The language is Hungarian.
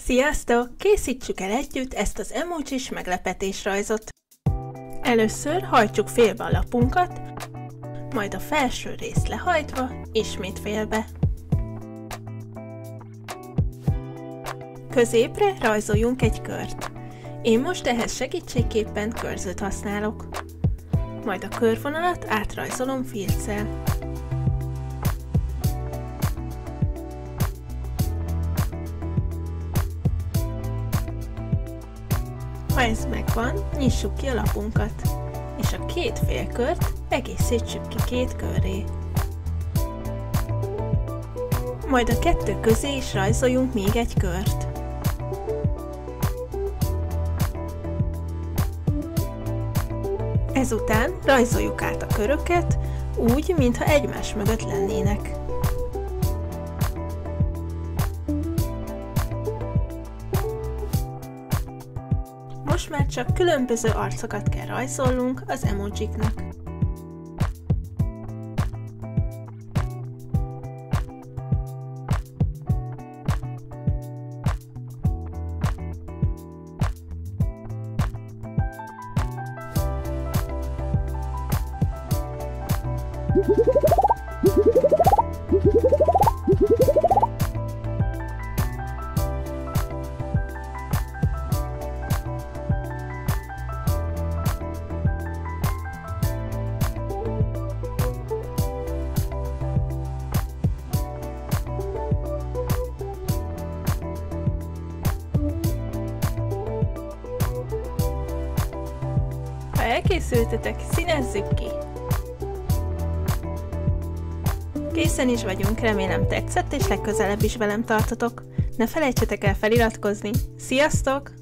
Sziasztok! Készítsük el együtt ezt az emojis meglepetésrajzot. Először hajtsuk félbe a lapunkat, majd a felső részt lehajtva ismét félbe. Középre rajzoljunk egy kört. Én most ehhez segítségképpen körzőt használok. Majd a körvonalat átrajzolom filccel. Ha ez megvan, nyissuk ki a lapunkat, és a két félkört egészítsük ki két körré. Majd a kettő közé is rajzoljunk még egy kört. Ezután rajzoljuk át a köröket, úgy, mintha egymás mögött lennének. Most már csak különböző arcokat kell rajzolnunk az emojiknak. Ha elkészültetek, színezzük ki! Készen is vagyunk, remélem tetszett, és legközelebb is velem tartotok. Ne felejtsetek el feliratkozni. Sziasztok!